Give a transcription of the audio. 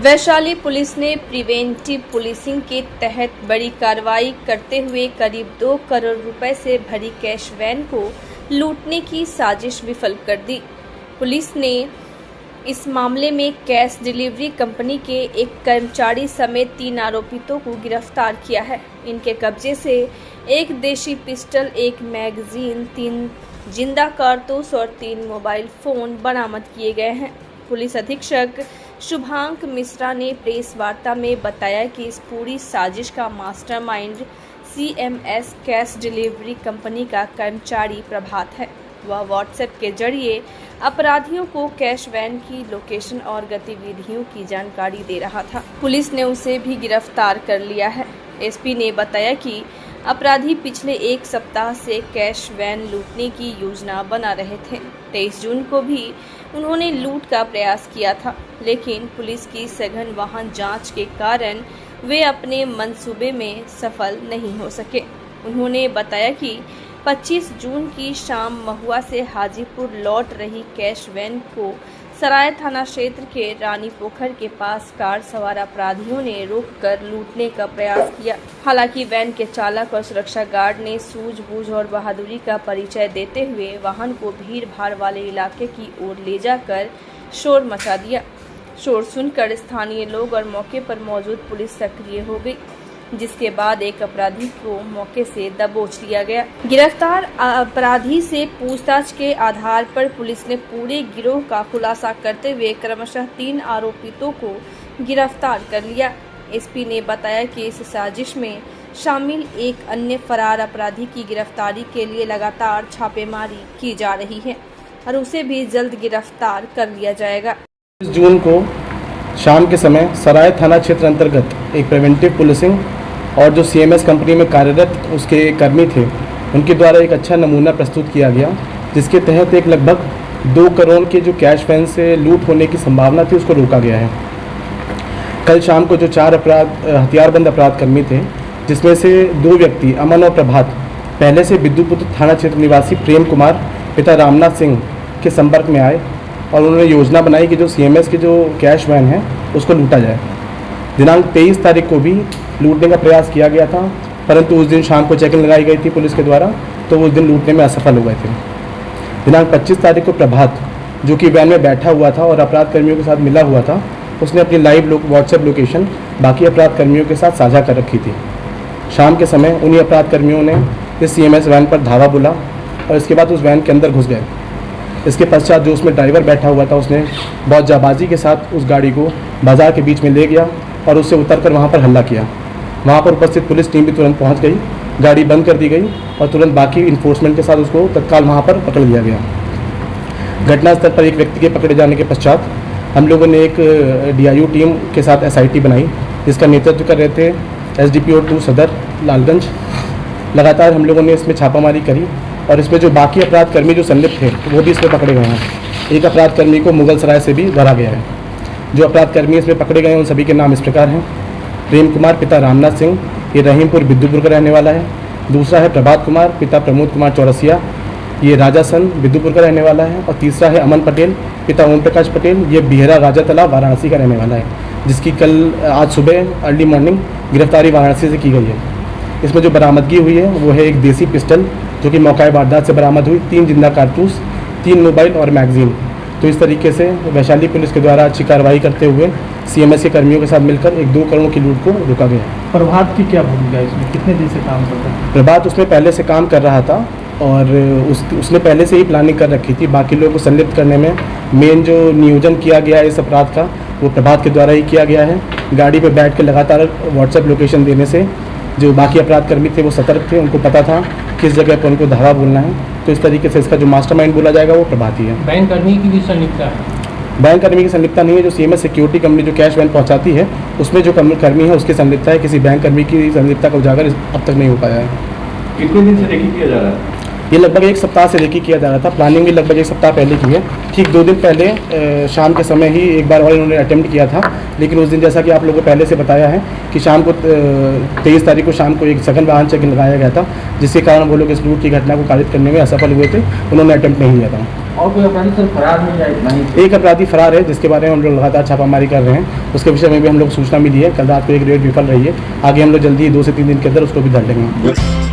Vaishali police ने preventive policing के तहत बड़ी कार्रवाई करते हुए करीब 2 करोड़ रुपए से भरी कैश वैन को लूटने की साजिश विफल कर दी। पुलिस ने इस मामले में कैश डिलीवरी कंपनी के एक कर्मचारी समेत 3 आरोपितों को गिरफ्तार किया है। इनके कब्जे से एक देशी पिस्टल, एक मैगजीन, 3 जिंदा कारतूस और 3 मोबाइल फोन बरामद किए गए हैं। पुलिस अधीक्षक शुभांक मिश्रा ने प्रेस वार्ता में बताया कि इस पूरी साजिश का mastermind CMS cash delivery company का कर्मचारी प्रभात है। वह व्हाट्सएप के जरिए अपराधियों को कैश वैन की लोकेशन और गतिविधियों की जानकारी दे रहा था। पुलिस ने उसे भी गिरफ्तार कर लिया है। SP ने बताया कि अपराधी पिछले 1 सप्ताह से कैश वैन लूटने की योजना बना रहे थे। 23 जून को भी उन्होंने लूट का प्रयास किया था, लेकिन पुलिस की सघन वाहन जांच के कारण वे अपने मंसूबे में सफल नहीं हो सके। उन्होंने बताया कि 25 जून की शाम महुआ से हाजीपुर लौट रही कैश वैन को सराय थाना क्षेत्र के रानी पोखर के पास कार सवार अपराधियों ने रोककर लूटने का प्रयास किया। हालांकि वैन के चालक और सुरक्षा गार्ड ने सूझबूझ और बहादुरी का परिचय देते हुए वाहन को भीड़ भाड़ वाले इलाके की ओर ले जाकर शोर मचा दिया। शोर सुनकर स्थानीय लोग और मौके पर मौजूद पुलिस सक्रिय हो गई, जिसके बाद एक अपराधी को मौके से दबोच लिया गया। गिरफ्तार अपराधी से पूछताछ के आधार पर पुलिस ने पूरे गिरोह का खुलासा करते हुए क्रमशः 3 आरोपितों को गिरफ्तार कर लिया। SP ने बताया कि इस साजिश में शामिल एक अन्य फरार अपराधी की गिरफ्तारी के लिए लगातार छापेमारी की जा रही है और उसे भी जल्द गिरफ्तार कर लिया जाएगा। 20 जून को शाम के समय सराय थाना क्षेत्र अंतर्गत एक प्रिवेंटिव पुलिसिंग और जो CMS कंपनी में कार्यरत उसके कर्मी थे, उनके द्वारा एक अच्छा नमूना प्रस्तुत किया गया, जिसके तहत एक लगभग 2 करोड़ के जो कैश वैन से लूट होने की संभावना थी उसको रोका गया है। कल शाम को जो 4 हथियारबंद अपराध कर्मी थे, जिसमें से 2 व्यक्ति अमन और प्रभात पहले से विद्युपुत्र थाना क्षेत्र निवासी प्रेम कुमार पिता रामनाथ सिंह के संपर्क में आए और उन्होंने योजना बनाई कि जो CMS की जो कैश वैन है उसको लूटा जाए। दिनांक 23 तारीख को भी लूटने का प्रयास किया गया था, परंतु उस दिन शाम को चेकिंग लगाई गई थी पुलिस के द्वारा, तो उस दिन लूटने में असफल हो गए थे। दिनांक 25 तारीख को प्रभात, जो कि वैन में बैठा हुआ था और अपराध कर्मियों के साथ मिला हुआ था, उसने अपनी लाइव व्हाट्सएप लोकेशन बाकी अपराध कर्मियों के साथ साझा कर रखी थी। शाम के समय उन्हीं अपराध कर्मियों ने इस CMS वैन पर धावा बोला और इसके बाद उस वैन के अंदर घुस गए। इसके पश्चात जो उसमें ड्राइवर बैठा हुआ था, उसने बहुत जाबाजी के साथ उस गाड़ी को बाजार के बीच में ले गया और उससे उतरकर वहां पर हल्ला किया। वहां पर उपस्थित पुलिस टीम भी तुरंत पहुंच गई, गाड़ी बंद कर दी गई और तुरंत बाकी इन्फोर्समेंट के साथ उसको तत्काल वहां पर पकड़ लिया गया। घटनास्थल पर एक व्यक्ति के पकड़े जाने के पश्चात हम लोगों ने एक DIU टीम के साथ SIT बनाई, जिसका नेतृत्व कर रहे थे SDPO 2 सदर लालगंज। लगातार हम लोगों ने इसमें छापामारी करी और इसमें जो बाकी अपराध कर्मी जो संलिप्त थे वो भी इसमें पकड़े गए हैं। एक अपराध कर्मी को मुगल सराय से भी धरा गया है। जो अपराध कर्मी इसमें पकड़े गए हैं उन सभी के नाम इस प्रकार हैं। प्रेम कुमार पिता रामनाथ सिंह, ये रहीमपुर विद्युपुर का रहने वाला है। दूसरा है प्रभात कुमार पिता प्रमोद कुमार चौरसिया, ये राजासन विद्युपुर का रहने वाला है। और तीसरा है अमन पटेल पिता ओम प्रकाश पटेल, ये बिहरा राजा तालाब वाराणसी का रहने वाला है, जिसकी आज सुबह अर्ली मॉर्निंग गिरफ्तारी वाराणसी से की गई है। इसमें जो बरामदगी हुई है वो है एक देसी पिस्टल, जो कि मौका वारदात से बरामद हुई, 3 जिंदा कारतूस, 3 मोबाइल और मैगजीन। तो इस तरीके से वैशाली पुलिस के द्वारा अच्छी कार्रवाई करते हुए CMS के कर्मियों के साथ मिलकर एक 2 करोड़ की लूट को रोका गया। प्रभात की क्या भूमिका है इसमें, कितने दिन से काम करता है? प्रभात उसमें पहले से काम कर रहा था और उसने पहले से ही प्लानिंग कर रखी थी। बाकी लोगों को संलिप्त करने में मेन जो नियोजन किया गया है इस अपराध का, वो प्रभात के द्वारा ही किया गया है। गाड़ी पर बैठ के लगातार व्हाट्सएप लोकेशन देने से जो बाकी अपराध कर्मी थे वो सतर्क थे, उनको पता था किस जगह पर उनको धावा बोलना है। तो इस तरीके से इसका जो मास्टरमाइंड बोला जाएगा वो प्रभात ही है। बैंक कर्मी की भी संलिप्तता है? बैंक कर्मी की संलिप्तता नहीं है। जो CMS सिक्योरिटी कंपनी जो कैश वैन पहुंचाती है उसमें जो कर्मी है उसकी संलिप्तता है। किसी बैंक कर्मी की संलिप्तता का उजागर अब तक नहीं हो पाया है। कितने दिन से रेकी किया जा रहा है? ये लगभग 1 सप्ताह से रेकी किया जा रहा था। प्लानिंग भी लगभग 1 सप्ताह पहले की है। ठीक 2 दिन पहले शाम के समय ही एक बार और इन्होंने अटेम्प्ट किया था, लेकिन उस दिन जैसा कि आप लोगों को पहले से बताया है कि शाम को 23 तारीख को शाम को एक सघन वाहन चेकिंग लगाया गया था, जिसके कारण वो लोग इस लूट की घटना को कारित करने में असफल हुए थे। उन्होंने अटेम्प्ट नहीं लिया था। और कोई अपराधी सर फरार नहीं है, इतना ही? एक अपराधी फरार है जिसके बारे में हम लोग लगातार छापामारी कर रहे हैं। उसके विषय में भी हम लोग सूचना मिली है। कल रात को एक रेड विफल रही है। आगे हम लोग जल्दी ही 2 से 3 दिन के अंदर उसको भी धर लेंगे।